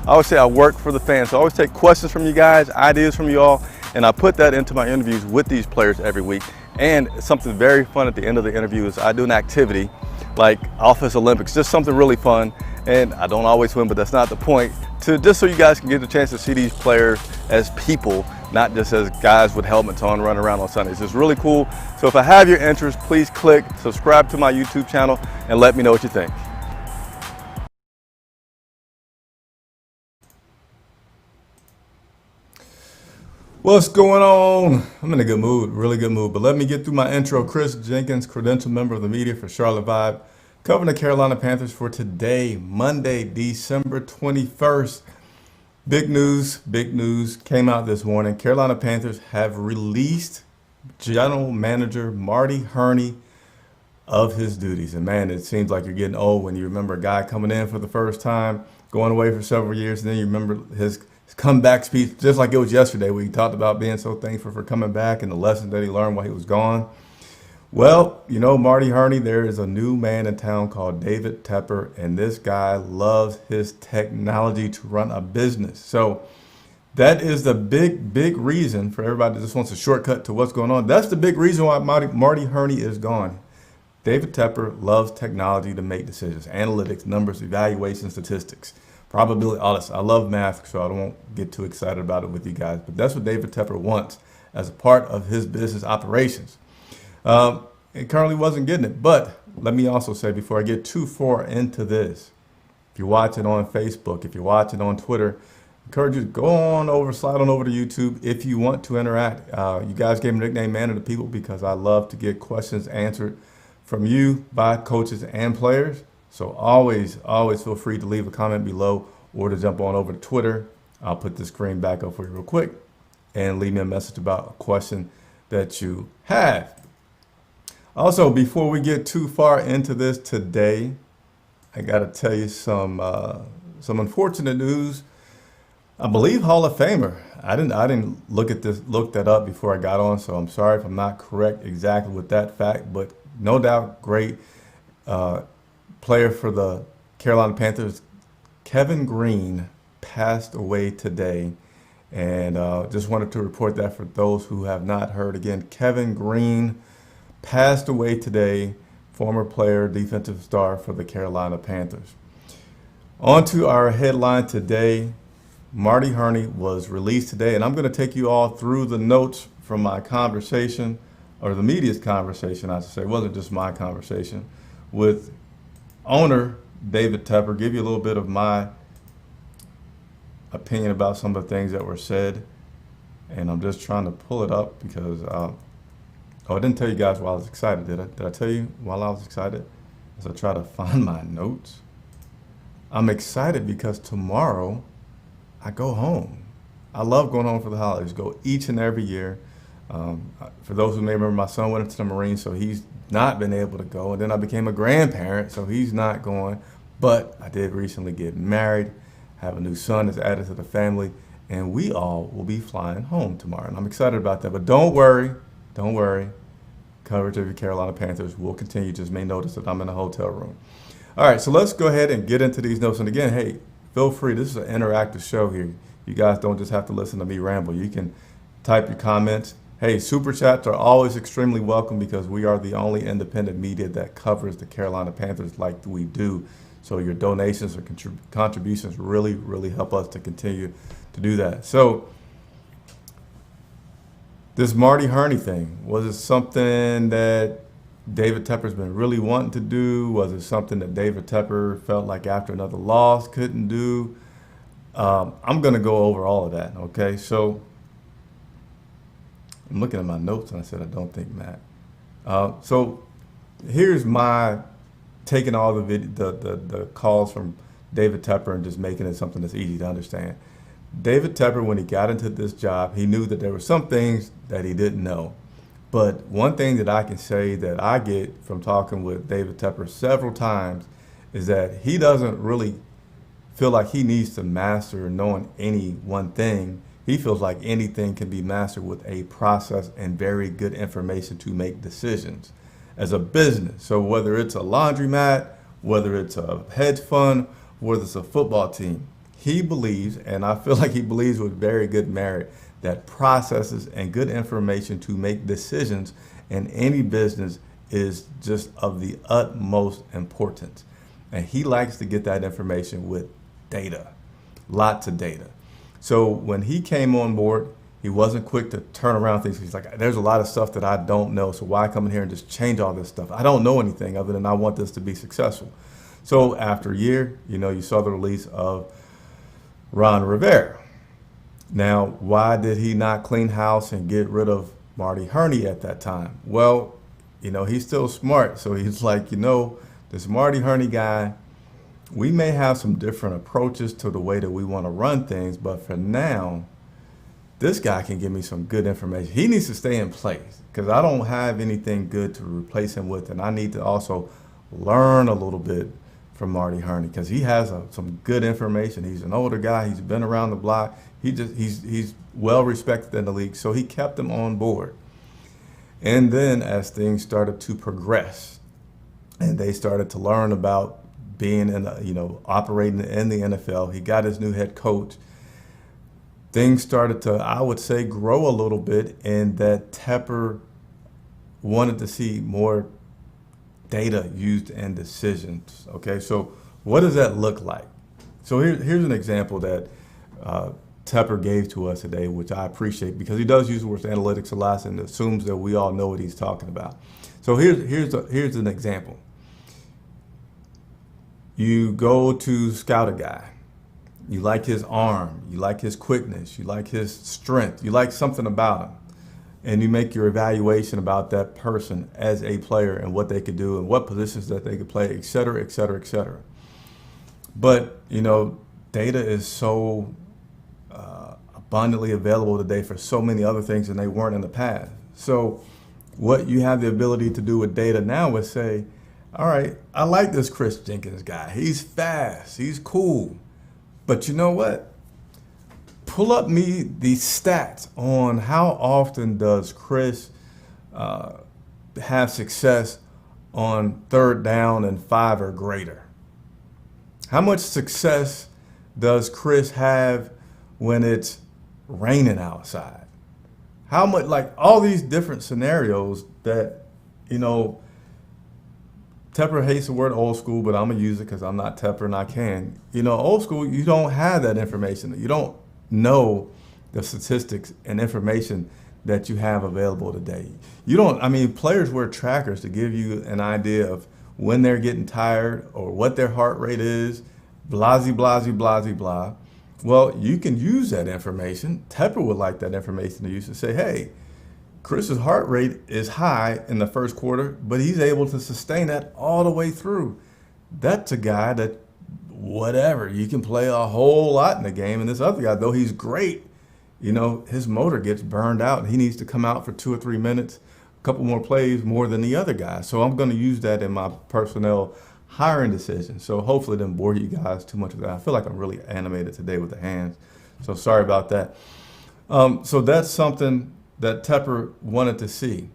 I always say I work for the fans. So I always take questions from you guys, ideas from you all, and I put that into my interviews with these players every week. And something very fun at the end of the interview is I do an activity like Office Olympics, just something really fun. And I don't always win, but that's not the point. Just so you guys can get the chance to see these players as people, not just as guys with helmets on running around on Sundays. It's really cool. So if I have your interest, please click subscribe to my YouTube channel and let me know what you think. What's going on? I'm in a good mood, really good mood. But let me get through my intro. Chris Jenkins, credentialed member of the media for Charlotte Vibe, covering the Carolina Panthers for today, Monday, December 21st. Big news came out this morning. Carolina Panthers have released general manager Marty Hurney of his duties. And man, it seems like you're getting old when you remember a guy coming in for the first time, going away for several years, and then you remember his comeback speech, just like it was yesterday, where he talked about being so thankful for coming back and the lessons that he learned while he was gone. Well, you know, Marty Hurney, there is a new man in town called David Tepper, and this guy loves his technology to run a business. So that is the big reason for everybody that just wants a shortcut to what's going on. That's the big reason why Marty Hurney is gone. David Tepper loves technology to make decisions, analytics, numbers, evaluation, statistics. Probability, all this. I love math, so I won't get too excited about it with you guys. But that's what David Tepper wants as a part of his business operations. It currently wasn't getting it. But let me also say, before I get too far into this, if you're watching on Facebook, if you're watching on Twitter, I encourage you to go on over, slide on over to YouTube if you want to interact. You guys gave me the nickname Man of the People because I love to get questions answered from you by coaches and players. So always feel free to leave a comment below or to jump on over to Twitter. I'll put the screen back up for you real quick and leave me a message about a question that you have. Also, before we get too far into this today, I got to tell you some unfortunate news. I believe Hall of Famer. I didn't look that up before I got on, so I'm sorry if I'm not correct exactly with that fact, but no doubt great player for the Carolina Panthers, Kevin Green, passed away today. And just wanted to report that for those who have not heard. Again, Kevin Green passed away today, former player, defensive star for the Carolina Panthers. On to our headline today. Marty Hurney was released today, and I'm going to take you all through the notes from my conversation, or the media's conversation, I should say. It wasn't just my conversation, with owner David Tepper, give you a little bit of my opinion about some of the things that were said. And I'm just trying to pull it up because, I didn't tell you guys while I was excited, did I? Did I tell you while I was excited? As I try to find my notes. I'm excited because tomorrow I go home. I love going home for the holidays, go each and every year. For those who may remember, my son went into the Marines, so he's not been able to go. And then I became a grandparent, so he's not going. But I did recently get married, have a new son that's added to the family, and we all will be flying home tomorrow. And I'm excited about that. But don't worry. Coverage of your Carolina Panthers will continue. Just may notice that I'm in a hotel room. All right, so let's go ahead and get into these notes. And again, hey, feel free. This is an interactive show here. You guys don't just have to listen to me ramble. You can type your comments. Hey, super chats are always extremely welcome because we are the only independent media that covers the Carolina Panthers like we do. So your donations or contributions really help us to continue to do that. So this Marty Hurney thing, was it something that David Tepper's been really wanting to do? Was it something that David Tepper felt like after another loss couldn't do? I'm going to go over all of that, okay? So I'm looking at my notes and I said, I don't think Matt. So here's my taking all the calls from David Tepper and just making it something that's easy to understand. David Tepper, when he got into this job, he knew that there were some things that he didn't know. But one thing that I can say that I get from talking with David Tepper several times is that he doesn't really feel like he needs to master knowing any one thing. He feels like anything can be mastered with a process and very good information to make decisions as a business. So whether it's a laundromat, whether it's a hedge fund, whether it's a football team, he believes, and I feel like he believes with very good merit, that processes and good information to make decisions in any business is just of the utmost importance. And he likes to get that information with data, lots of data. So when he came on board, he wasn't quick to turn around things. He's like, there's a lot of stuff that I don't know, so why come in here and just change all this stuff? I don't know anything other than I want this to be successful. So after a year, you saw the release of Ron Rivera. Now, why did he not clean house and get rid of Marty Hurney at that time? Well, he's still smart. So he's like, this Marty Hurney guy, we may have some different approaches to the way that we want to run things, but for now, this guy can give me some good information. He needs to stay in place because I don't have anything good to replace him with, and I need to also learn a little bit from Marty Hurney because he has some good information. He's an older guy. He's been around the block. He's well respected in the league, so he kept him on board. And then as things started to progress, and they started to learn about being operating in the NFL, he got his new head coach. Things started to, I would say, grow a little bit, and that Tepper wanted to see more data used in decisions. Okay, so what does that look like? So here's an example that Tepper gave to us today, which I appreciate because he does use the word analytics a lot and assumes that we all know what he's talking about. So here's an example. You go to scout a guy. You like his arm, you like his quickness, you like his strength, you like something about him. And you make your evaluation about that person as a player and what they could do and what positions that they could play, et cetera, et cetera, et cetera. But, data is so abundantly available today for so many other things than they weren't in the past. So what you have the ability to do with data now is say, all right, I like this Chris Jenkins guy. He's fast, he's cool. But you know what? Pull up me the stats on how often does Chris have success on 3rd down and 5 or greater? How much success does Chris have when it's raining outside? How much, like all these different scenarios that, Tepper hates the word old school, but I'm going to use it because I'm not Tepper and I can. Old school, you don't have that information. You don't know the statistics and information that you have available today. Players wear trackers to give you an idea of when they're getting tired or what their heart rate is, blah, blah, blah, blah. Well, you can use that information. Tepper would like that information to use to say, hey, Chris's heart rate is high in the first quarter, but he's able to sustain that all the way through. That's a guy that, whatever, you can play a whole lot in the game. And this other guy, though he's great, his motor gets burned out and he needs to come out for 2 or 3 minutes, a couple more plays more than the other guy. So I'm going to use that in my personnel hiring decision. So hopefully it didn't bore you guys too much with that. I feel like I'm really animated today with the hands. So sorry about that. So that's something that Tepper wanted to see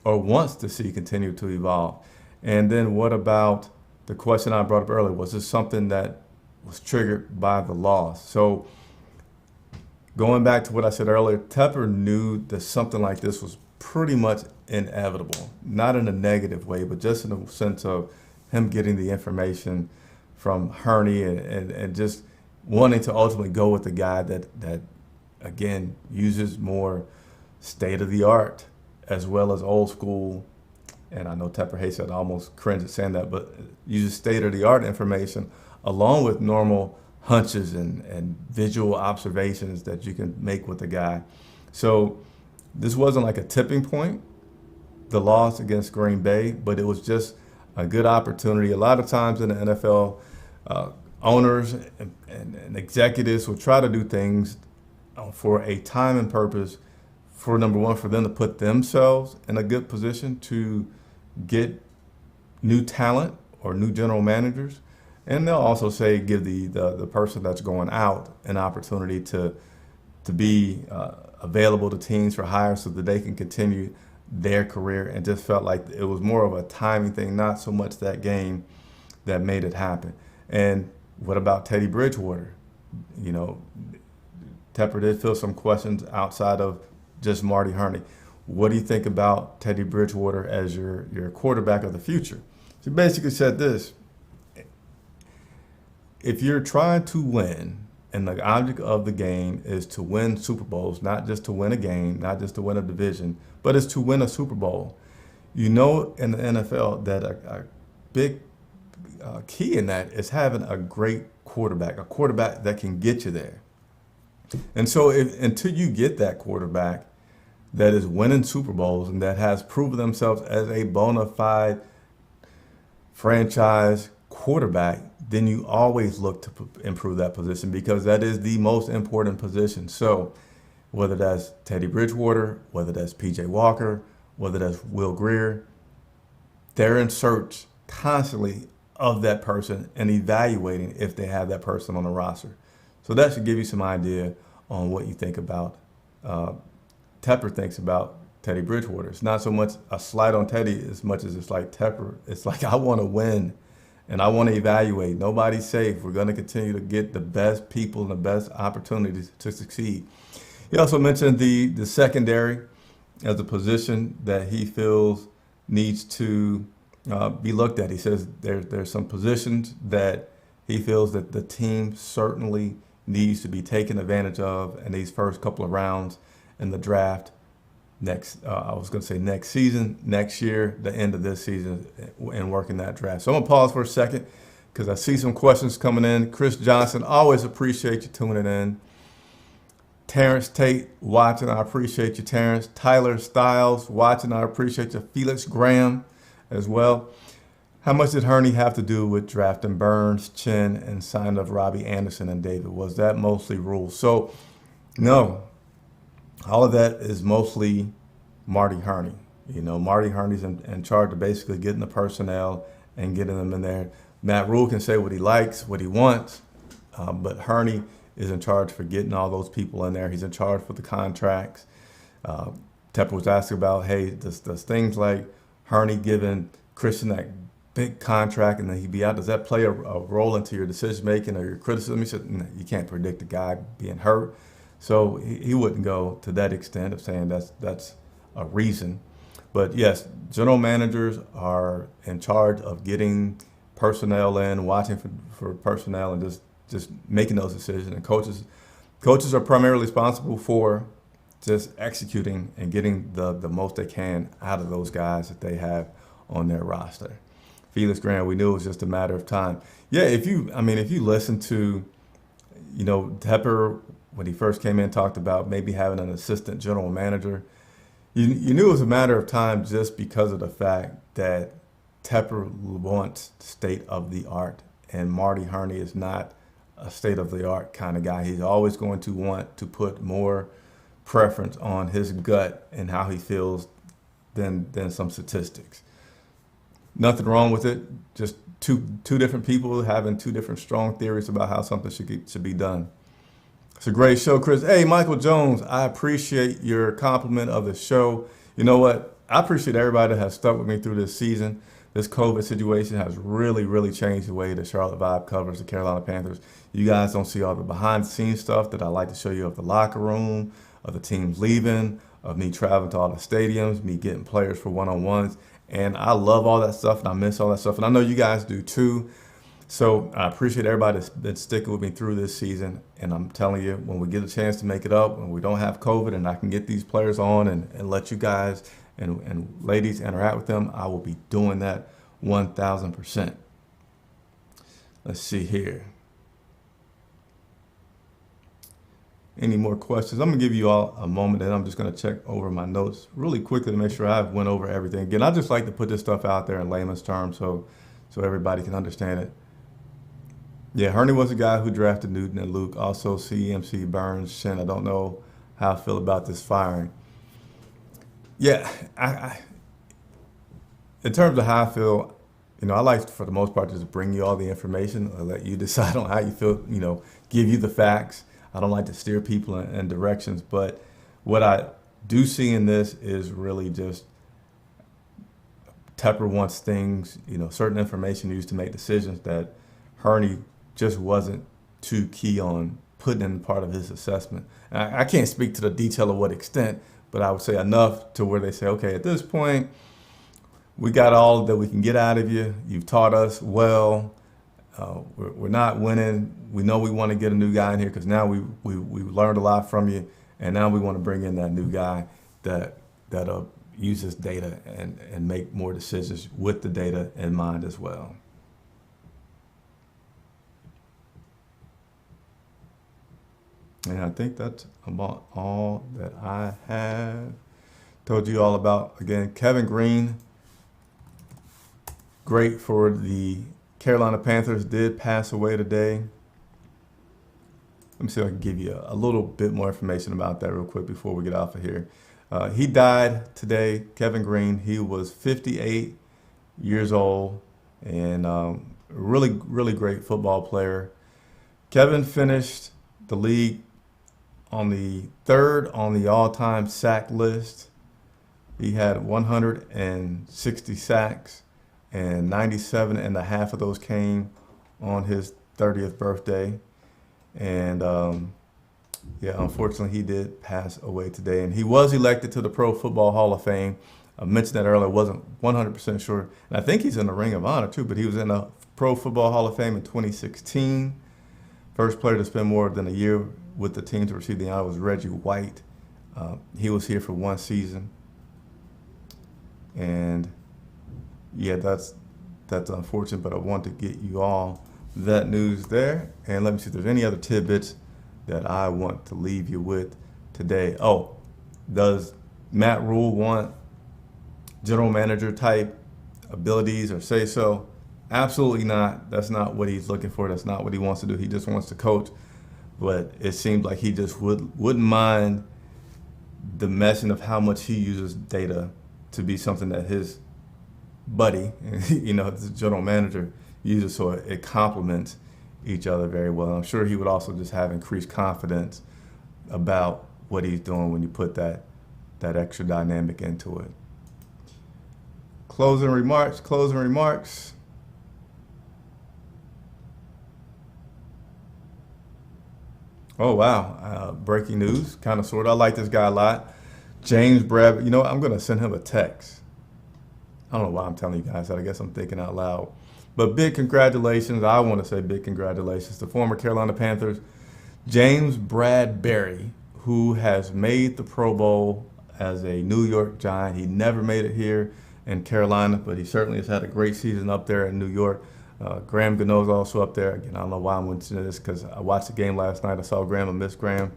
or wants to see continue to evolve. And then what about the question I brought up earlier? Was this something that was triggered by the loss? So going back to what I said earlier, Tepper knew that something like this was pretty much inevitable, not in a negative way, but just in the sense of him getting the information from Hurney and just wanting to ultimately go with the guy that again, uses more state-of-the-art as well as old school, and I know Tepper hates it, I almost cringe at saying that, but uses state-of-the-art information along with normal hunches and visual observations that you can make with the guy. So this wasn't like a tipping point, the loss against Green Bay, but it was just a good opportunity. A lot of times in the NFL, owners and executives will try to do things for a time and purpose for, number one, for them to put themselves in a good position to get new talent or new general managers. And they'll also say give the person that's going out an opportunity to be available to teams for hire so that they can continue their career, and just felt like it was more of a timing thing, not so much that game that made it happen. And what about Teddy Bridgewater? You know, Tepper did fill some questions outside of just Marty Hurney. What do you think about Teddy Bridgewater as your quarterback of the future? He basically said this: if you're trying to win, and the object of the game is to win Super Bowls, not just to win a game, not just to win a division, but it's to win a Super Bowl. You know, in the NFL, that a big key in that is having a great quarterback, a quarterback that can get you there. And so, until you get that quarterback that is winning Super Bowls and that has proven themselves as a bona fide franchise quarterback, then you always look to improve that position, because that is the most important position. So whether that's Teddy Bridgewater, whether that's PJ Walker, whether that's Will Greer, they're in search constantly of that person and evaluating if they have that person on the roster. So that should give you some idea on what you think about, Tepper thinks about Teddy Bridgewater. It's not so much a slight on Teddy as much as it's like Tepper. It's like, I want to win and I want to evaluate. Nobody's safe. We're going to continue to get the best people and the best opportunities to succeed. He also mentioned the secondary as a position that he feels needs to be looked at. He says there's some positions that he feels that the team certainly needs to be taken advantage of in these first couple of rounds in the draft I was going to say next season, next year, the end of this season, and working that draft. So I'm going to pause for a second because I see some questions coming in. Chris Johnson, always appreciate you tuning in. Terrence Tate watching, I appreciate you, Terrence. Tyler Stiles watching, I appreciate you. Felix Graham as well. How much did Hurney have to do with drafting Burns, Chin, and signing of Robbie Anderson and David? Was that mostly rules? So, no. All of that is mostly Marty Hurney. You know, Marty Hurney's in charge of basically getting the personnel and getting them in there. Matt Rule can say what he likes, what he wants, but Hurney is in charge for getting all those people in there. He's in charge for the contracts. Tepper was asking about, hey, does things like Hurney giving Christian that big contract and then he'd be out, does that play a role into your decision making or your criticism? He said, no, you can't predict the guy being hurt. So he wouldn't go to that extent of saying that's a reason. But yes, general managers are in charge of getting personnel in, watching for personnel, and just making those decisions. And coaches are primarily responsible for just executing and getting the most they can out of those guys that they have on their roster. Felix Graham, we knew it was just a matter of time. Yeah, if you listen to, Tepper, when he first came in, talked about maybe having an assistant general manager. You knew it was a matter of time just because of the fact that Tepper wants state of the art, and Marty Hurney is not a state of the art kind of guy. He's always going to want to put more preference on his gut and how he feels than some statistics. Nothing wrong with it. Just two different people having two different strong theories about how something should be done. It's a great show, Chris. Hey, Michael Jones, I appreciate your compliment of the show. You know what? I appreciate everybody that has stuck with me through this season. This COVID situation has really, really changed the way the Charlotte Vibe covers the Carolina Panthers. You guys don't see all the behind-the-scenes stuff that I like to show you of the locker room, of the teams leaving, of me traveling to all the stadiums, me getting players for one-on-ones. And I love all that stuff, and I miss all that stuff. And I know you guys do too. So I appreciate everybody that's been sticking with me through this season. And I'm telling you, when we get a chance to make it up, when we don't have COVID and I can get these players on and let you guys and ladies interact with them, I will be doing that 1,000%. Let's see here. Any more questions? I'm going to give you all a moment, and I'm just going to check over my notes really quickly to make sure I've went over everything. Again, I just like to put this stuff out there in layman's terms so everybody can understand it. Yeah, Hurney was a guy who drafted Newton and Luke. Also, CMC, Burns, Shin. I don't know how I feel about this firing. Yeah, I in terms of how I feel, I like, for the most part, just bring you all the information and let you decide on how you feel, give you the facts. I don't like to steer people in directions, but what I do see in this is really just Tepper wants things, certain information used to make decisions that Hurney just wasn't too key on putting in part of his assessment. And I can't speak to the detail of what extent, but I would say enough to where they say, okay, at this point, we got all that we can get out of you. You've taught us well. We're not winning. We know we want to get a new guy in here because now we learned a lot from you, and now we want to bring in that new guy that uses data and make more decisions with the data in mind as well. And I think that's about all that I have. Told you all about, again, Kevin Green. Great for the Carolina Panthers, did pass away today. Let me see if I can give you a little bit more information about that real quick before we get off of here. He died today, Kevin Green. He was 58 years old and really, really great football player. Kevin finished the league on the third on the all-time sack list. He had 160 sacks, and 97 and a half of those came on his 30th birthday. And yeah, unfortunately, he did pass away today. And he was elected to the Pro Football Hall of Fame. I mentioned that earlier, wasn't 100% sure. And I think he's in the Ring of Honor too, but he was in the Pro Football Hall of Fame in 2016. First player to spend more than a year with the team to receive the honor was Reggie White. He was here for one season. And yeah, that's unfortunate, but I want to get you all that news there. And let me see if there's any other tidbits that I want to leave you with today. Oh, does Matt Rule want general manager type abilities or say so? Absolutely not. That's not what he's looking for. That's not what he wants to do. He just wants to coach. But it seems like he just wouldn't mind the meshing of how much he uses data to be something that his buddy, the general manager, uses, so it complements each other very well. I'm sure he would also just have increased confidence about what he's doing when you put that extra dynamic into it. Closing remarks. Oh, wow. Breaking news, kind of, sort of. I like this guy a lot. James Bradbury. You know what? I'm going to send him a text. I don't know why I'm telling you guys that. I guess I'm thinking out loud. But big congratulations. I want to say big congratulations to former Carolina Panthers, James Bradbury, who has made the Pro Bowl as a New York Giant. He never made it here in Carolina, but he certainly has had a great season up there in New York. Graham Gano is also up there. Again, I don't know why I'm mentioning this because I watched the game last night. I saw Graham and missed Graham.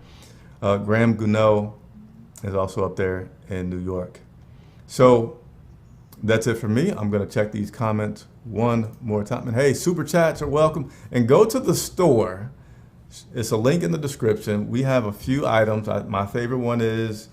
Graham Gano is also up there in New York. So that's it for me. I'm going to check these comments one more time. And hey, super chats are welcome. And go to the store. It's a link in the description. We have a few items. My favorite one is,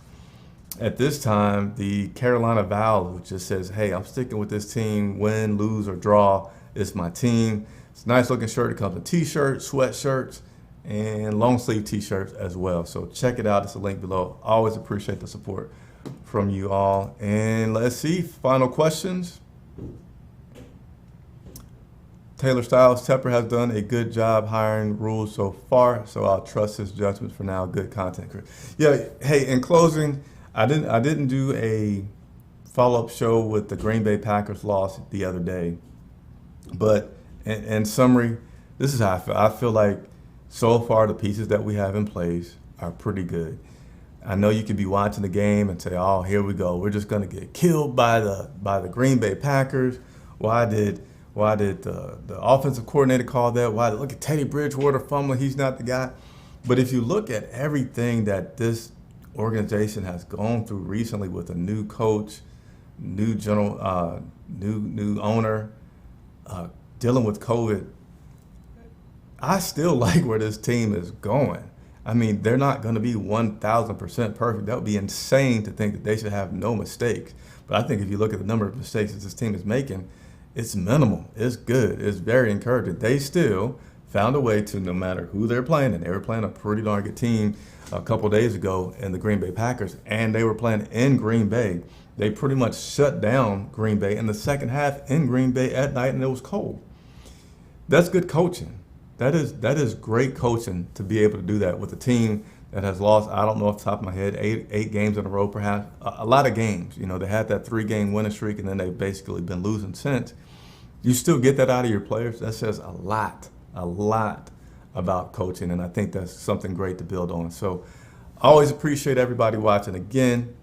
at this time, the Carolina Vow, which just says, hey, I'm sticking with this team, win, lose, or draw. It's my team. It's a nice looking shirt. It comes with t-shirts, sweatshirts, and long sleeve t-shirts as well. So check it out. It's a link below. Always appreciate the support from you all. And let's see, final questions. Taylor Styles Tepper has done a good job hiring Rules so far, so I'll trust his judgment for now. Good content. Yeah. Hey, in closing, I didn't do a follow-up show with the Green Bay Packers loss the other day, but in summary, this is how I feel. I feel like so far the pieces that we have in place are pretty good. I know you could be watching the game and say, "Oh, here we go. We're just going to get killed by the Green Bay Packers." Why did the offensive coordinator call that? Why look at Teddy Bridgewater fumbling? He's not the guy. But if you look at everything that this organization has gone through recently with a new coach, new general, new owner, dealing with COVID, I still like where this team is going. I mean, they're not going to be 1,000% perfect. That would be insane to think that they should have no mistakes. But I think if you look at the number of mistakes that this team is making, it's minimal. It's good. It's very encouraging. They still found a way to, no matter who they're playing, and they were playing a pretty darn good team a couple days ago in the Green Bay Packers, and they were playing in Green Bay. They pretty much shut down Green Bay in the second half in Green Bay at night, and it was cold. That's good coaching. that is great coaching to be able to do that with a team that has lost. I don't know off the top of my head, eight games in a row, perhaps a lot of games. You know, they had that 3-game winning streak, and then they've basically been losing since. You still get that out of your players. That says a lot about coaching, and I think that's something great to build on. So, I always appreciate everybody watching. Again,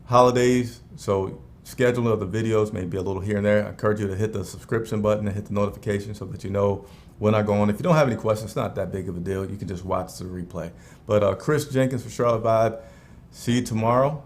holidays, so scheduling of the videos may be a little here and there. I encourage you to hit the subscription button and hit the notification so that you know when I go on. If you don't have any questions, it's not that big of a deal. You can just watch the replay. But Chris Jenkins for Charlotte Vibe. See you tomorrow.